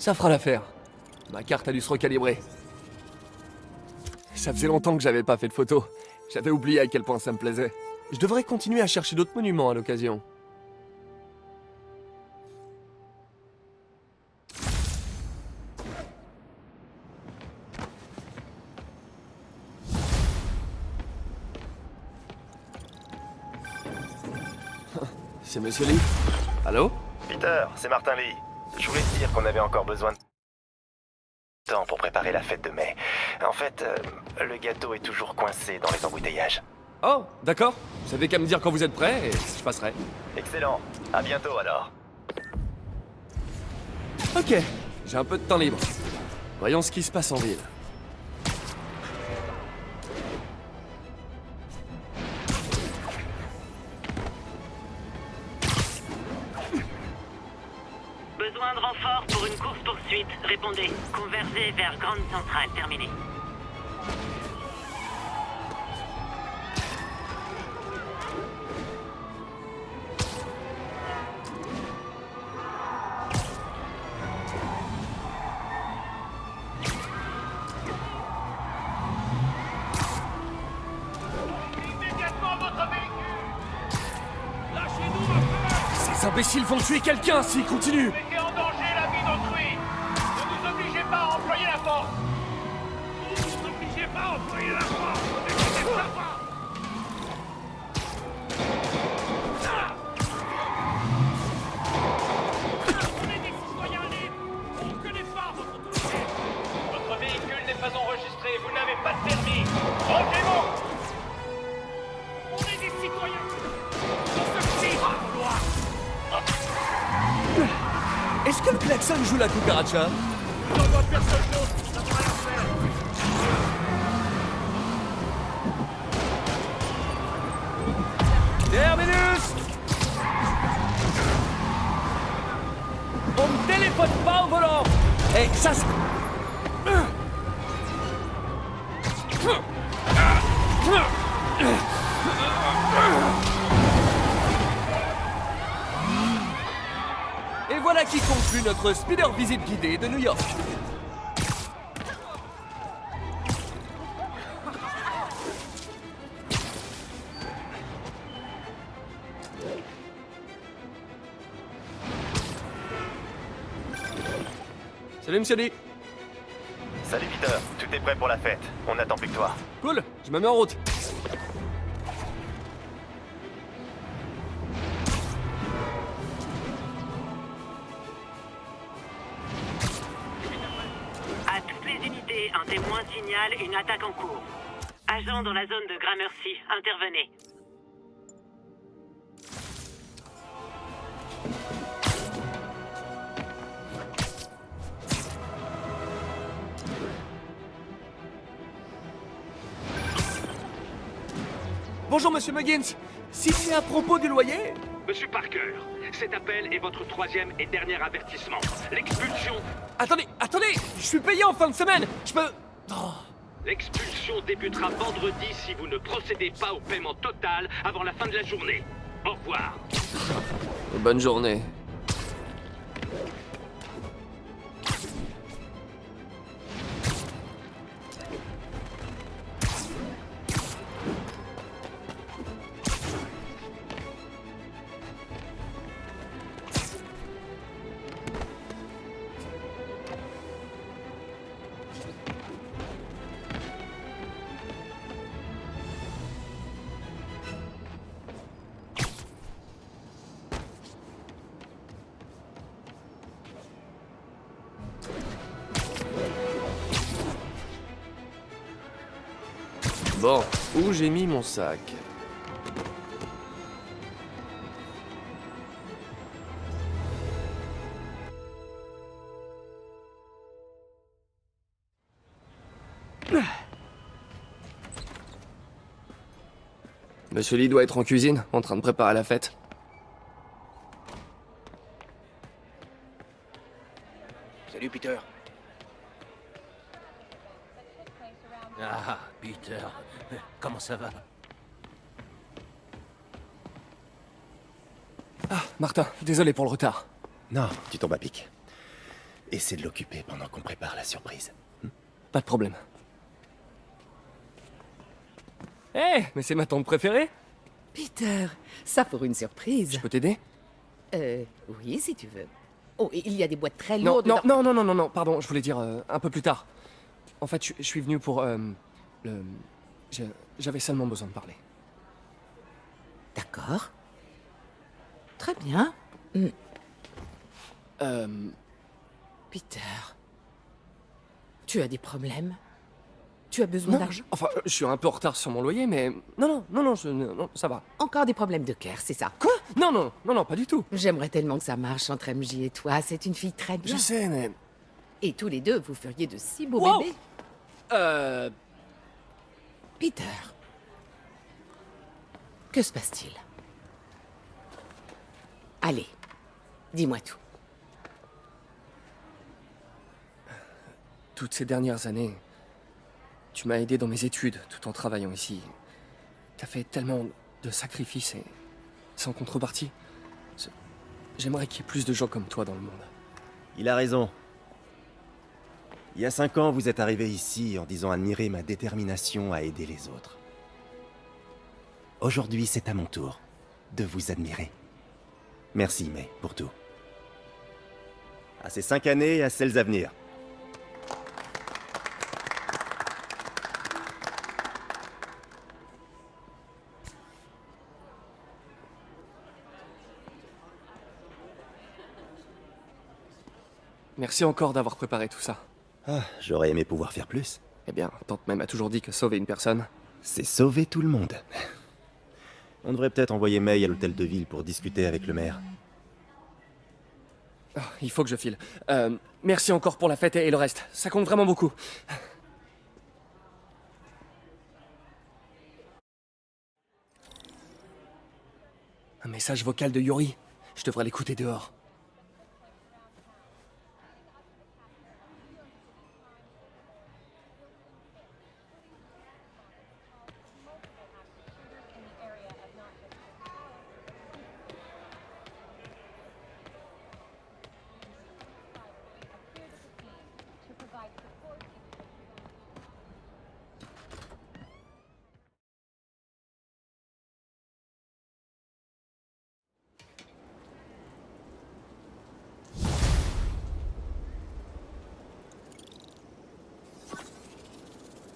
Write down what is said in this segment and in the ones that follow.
Ça fera l'affaire. Ma carte a dû se recalibrer. Ça faisait longtemps que j'avais pas fait de photos. J'avais oublié à quel point ça me plaisait. Je devrais continuer à chercher d'autres monuments à l'occasion. C'est Monsieur Lee. Allô? Peter, c'est Martin Lee. Je voulais te dire qu'on avait encore besoin de temps pour préparer la fête de mai. En fait, le gâteau est toujours coincé dans les embouteillages. Oh, d'accord. Vous savez qu'à me dire quand vous êtes prêt et je passerai. Excellent. À bientôt alors. Ok, j'ai un peu de temps libre. Voyons ce qui se passe en ville. Besoin de renfort pour une course-poursuite. Répondez. Convergez vers Grande Centrale. Terminé. Ces imbéciles vont tuer quelqu'un s'ils continuent. Mettez en danger la vie d'autrui. Ne nous obligez pas à employer la force. Ne nous obligez pas à employer la force. Ne nous pas. On est des citoyens libres. On ne connaît pas votre autorité. Votre véhicule n'est pas enregistré. Vous n'avez pas de permis. Rangez-vous. On est des citoyens. On se tire à vos lois. Est-ce que le klaxon joue la cucaracha? Je n'envoie personne d'autre pour savoir la faire. Terminus! On me téléphone pas au volant! Eh, ça se... Et voilà qui conclut notre speeder visite guidée de New York. Salut Monsieur Lee. Salut Peter, tout est prêt pour la fête. On n'attend plus que toi. Cool, je me mets en route. À toutes les unités, un témoin signale une attaque en cours. Agent dans la zone de Gramercy, intervenez. Bonjour Monsieur Muggins. Si c'est à propos du loyer... Monsieur Parker, cet appel est votre troisième et dernier avertissement. L'expulsion... Attendez, je suis payé en fin de semaine. Je peux... Oh. L'expulsion débutera vendredi si vous ne procédez pas au paiement total avant la fin de la journée. Au revoir. Bonne journée. Bon, où j'ai mis mon sac? Monsieur Lee doit être en cuisine, en train de préparer la fête. Salut Peter. Ah, Peter, comment ça va? Ah, Martin, désolé pour le retard. Non, tu tombes à pic. Essaie de l'occuper pendant qu'on prépare la surprise. Pas de problème. Eh, mais c'est ma tante préférée. Peter, ça pour une surprise. Je peux t'aider? Oui, si tu veux. Oh, et il y a des boîtes très Non, lourdes. non, pardon, je voulais dire un peu plus tard. En fait, je suis venu pour, J'avais seulement besoin de parler. D'accord. Très bien. Peter, tu as des problèmes? Tu as besoin Non, d'argent? enfin, je suis un peu en retard sur mon loyer, mais... Non, ça va. Encore des problèmes de cœur, c'est ça? Quoi? Non, pas du tout. J'aimerais tellement que ça marche entre MJ et toi. C'est une fille très bien. Je sais, mais... Et tous les deux, vous feriez de si beaux Wow. bébés. Peter, que se passe-t-il? Allez, dis-moi tout. Toutes ces dernières années, tu m'as aidé dans mes études tout en travaillant ici. T'as fait tellement de sacrifices et sans contrepartie. J'aimerais qu'il y ait plus de gens comme toi dans le monde. Il a raison. Il y a 5 ans, vous êtes arrivé ici en disant admirer ma détermination à aider les autres. Aujourd'hui, c'est à mon tour de vous admirer. Merci, May, pour tout. À ces 5 années et à celles à venir. Merci encore d'avoir préparé tout ça. Ah, j'aurais aimé pouvoir faire plus. Eh bien, tante même a toujours dit que sauver une personne... C'est sauver tout le monde. On devrait peut-être envoyer May à l'hôtel de ville pour discuter avec le maire. Oh, il faut que je file. Merci encore pour la fête et le reste. Ça compte vraiment beaucoup. Un message vocal de Yuri. Je devrais l'écouter dehors.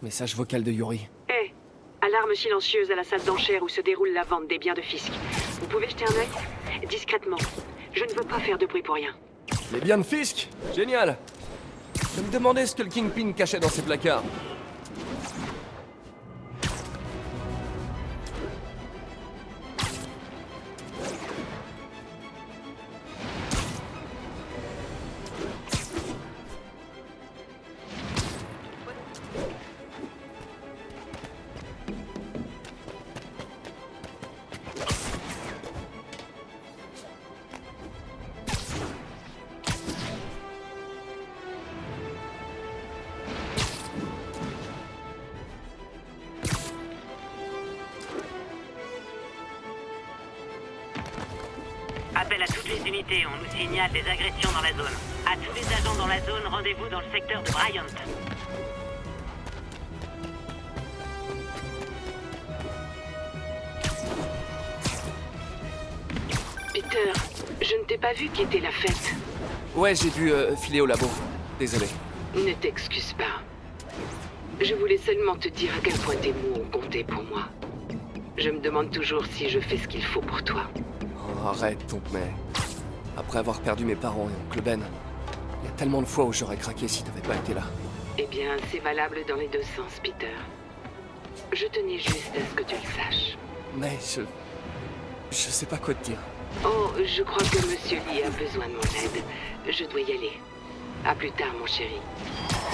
Message vocal de Yuri. Hé, alarme silencieuse à la salle d'enchères où se déroule la vente des biens de Fisk. Vous pouvez jeter un œil? Discrètement. Je ne veux pas faire de bruit pour rien. Les biens de Fisk? Génial. Je me demandais ce que le Kingpin cachait dans ses placards. Appel à toutes les unités, on nous signale des agressions dans la zone. À tous les agents dans la zone, rendez-vous dans le secteur de Bryant. Peter, je ne t'ai pas vu qui était la fête. Ouais, j'ai dû filer au labo. Désolé. Ne t'excuse pas. Je voulais seulement te dire à quel point tes mots ont compté pour moi. Je me demande toujours si je fais ce qu'il faut pour toi. Oh, arrête, tonte May. Après avoir perdu mes parents et oncle Ben, il y a tellement de fois où j'aurais craqué si t'avais pas été là. Eh bien, c'est valable dans les deux sens, Peter. Je tenais juste à ce que tu le saches. Mais je sais pas quoi te dire. Oh, je crois que Monsieur Lee a besoin de mon aide. Je dois y aller. À plus tard, mon chéri.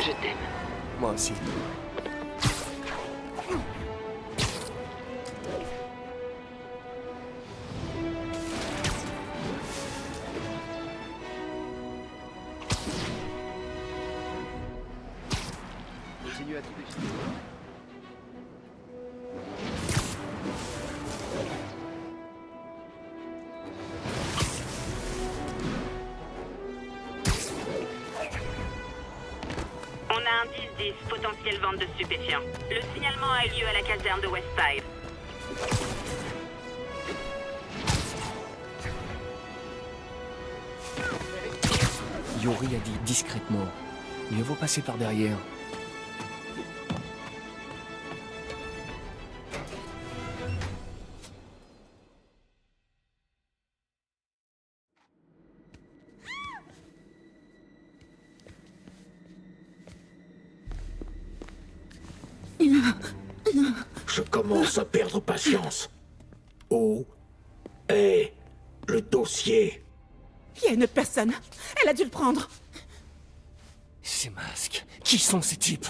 Je t'aime. Moi aussi. Continue à tout déchirer. un 10-10, potentielle vente de stupéfiants. Le signalement a eu lieu à la caserne de Westside. Yori a dit discrètement. Mieux vaut passer par derrière. Je commence à perdre patience. Où est le dossier? Il y a une autre personne. Elle a dû le prendre. Ces masques. Qui sont ces types?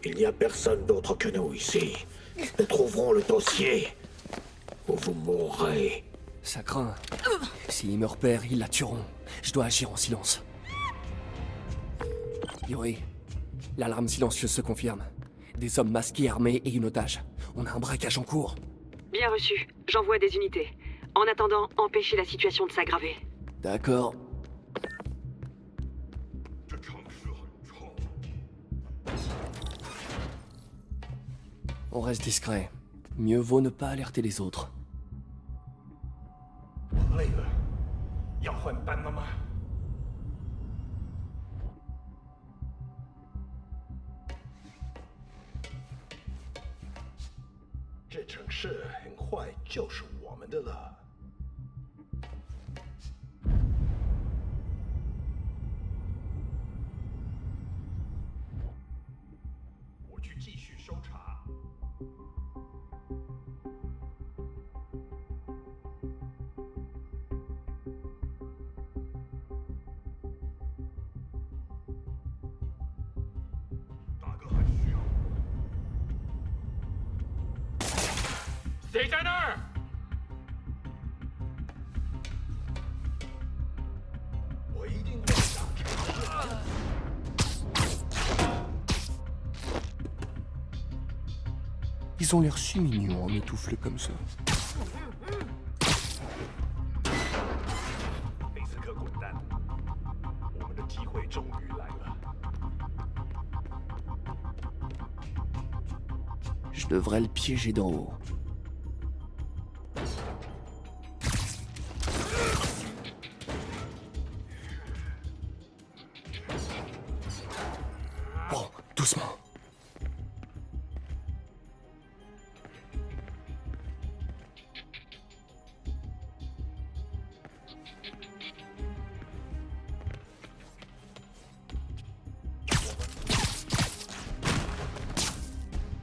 Il n'y a personne d'autre que nous ici. Nous trouverons le dossier. Ou vous mourrez. Ça craint. S'ils me repèrent, ils la tueront. Je dois agir en silence. Yori, l'alarme silencieuse se confirme. Des hommes masqués, armés et une otage. On a un braquage en cours. Bien reçu. J'envoie des unités. En attendant, empêchez la situation de s'aggraver. D'accord. On reste discret. Mieux vaut ne pas alerter les autres. 累了，要换班了吗？这城市很快就是我们的了。我去继续搜查。 谁在那儿？我一定会打开。 Ils ont l'air si mignons en étoufflés comme ça. 贝斯克滚蛋！我们的机会终于来了。 Je devrais le piéger d'en haut. Bon, doucement.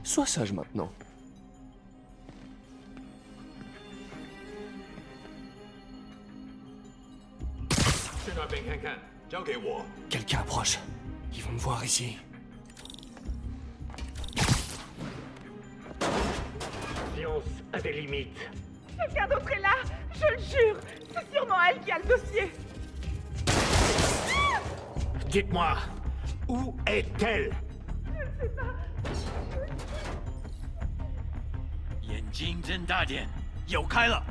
Sois sage maintenant. Quelqu'un approche. Ils vont me voir ici. Science a des limites. Quelqu'un d'autre est là. Je le jure. C'est sûrement elle qui a le dossier. Dites-moi, où est-elle? 眼睛睁大点，有开了。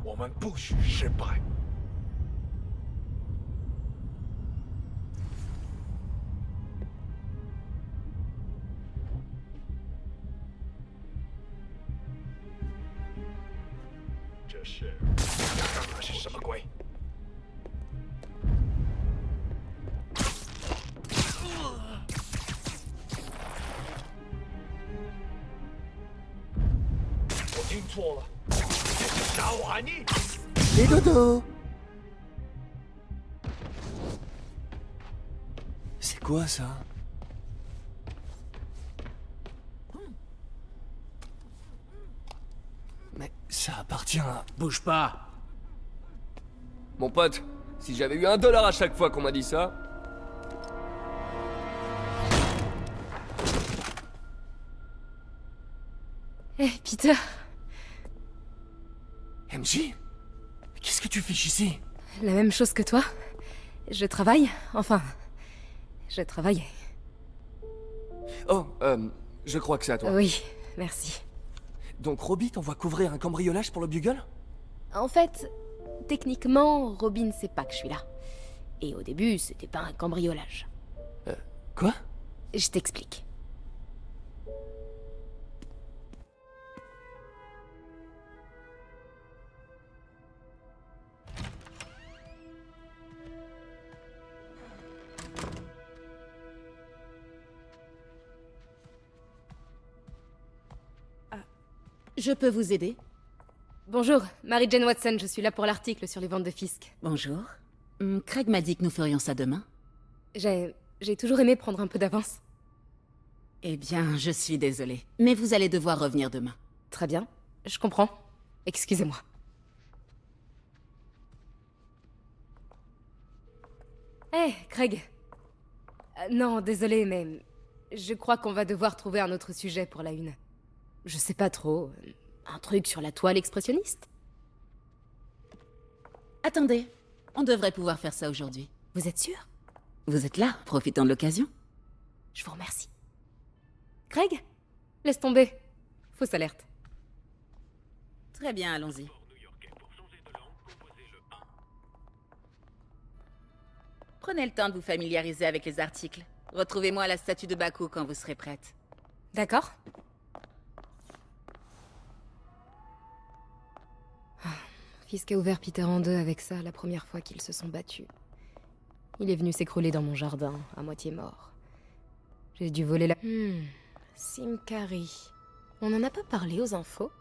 我们不许失败。这是刚刚是什么鬼？我听错了。 Les dodos! C'est quoi ça? Mais ça appartient à... Bouge pas. Mon pote, si j'avais eu $1 à chaque fois qu'on m'a dit ça... Eh, Peter, MJ? Qu'est-ce que tu fais ici? la même chose que toi. Je travaille, enfin... Je travaillais. Oh, je crois que c'est à toi. Oui, merci. Donc Robbie t'envoie couvrir un cambriolage pour le Bugle? En fait, techniquement, Robin sait pas que je suis là. Et au début, c'était pas un cambriolage. Quoi? Je t'explique. Je peux vous aider? Bonjour, Mary-Jane Watson, je suis là pour l'article sur les ventes de Fisk. Bonjour. Craig m'a dit que nous ferions ça demain. J'ai toujours aimé prendre un peu d'avance. Eh bien, je suis désolée. Mais vous allez devoir revenir demain. Très bien, je comprends. Excusez-moi. Hé, Craig. Non, désolé, mais... Je crois qu'on va devoir trouver un autre sujet pour la une. Je sais pas trop... Un truc sur la toile expressionniste? Attendez, on devrait pouvoir faire ça aujourd'hui. Vous êtes sûr? Vous êtes là, profitons de l'occasion. Je vous remercie. Craig? Laisse tomber. Fausse alerte. Très bien, allons-y. Prenez le temps de vous familiariser avec les articles. Retrouvez-moi à la statue de Baku quand vous serez prête. D'accord. Fisk a ouvert Peter en deux avec ça la première fois qu'ils se sont battus. Il est venu s'écrouler dans mon jardin, à moitié mort. J'ai dû voler la... Simkari. On n'en a pas parlé aux infos?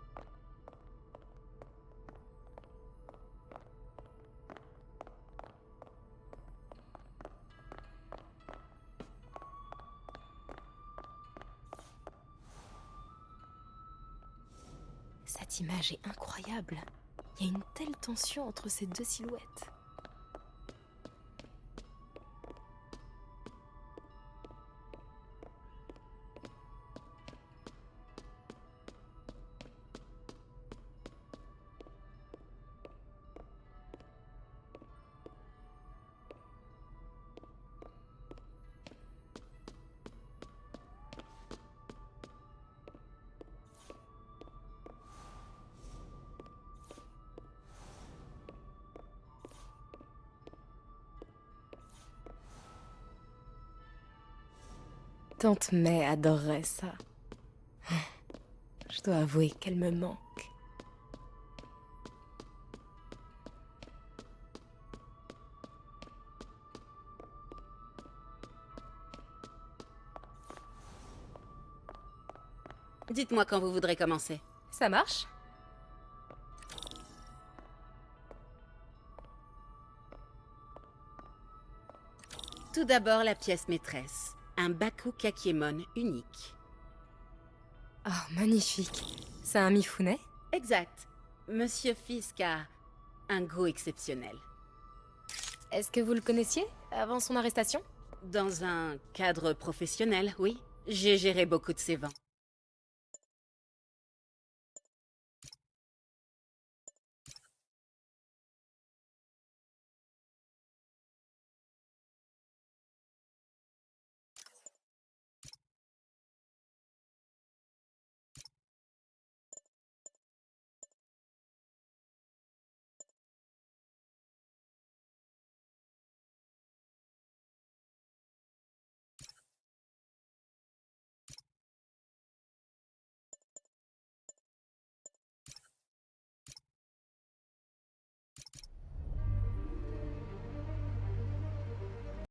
Cette image est incroyable. Il y a une telle tension entre ces deux silhouettes. Tante May adorerait ça. Je dois avouer qu'elle me manque. Dites-moi quand vous voudrez commencer. Ça marche? Tout d'abord, la pièce maîtresse. Un Baku Kakiemon unique. Oh, magnifique. C'est un Mifune? Exact. Monsieur Fisk a un goût exceptionnel. Est-ce que vous le connaissiez avant son arrestation? Dans un cadre professionnel, oui. J'ai géré beaucoup de ses ventes.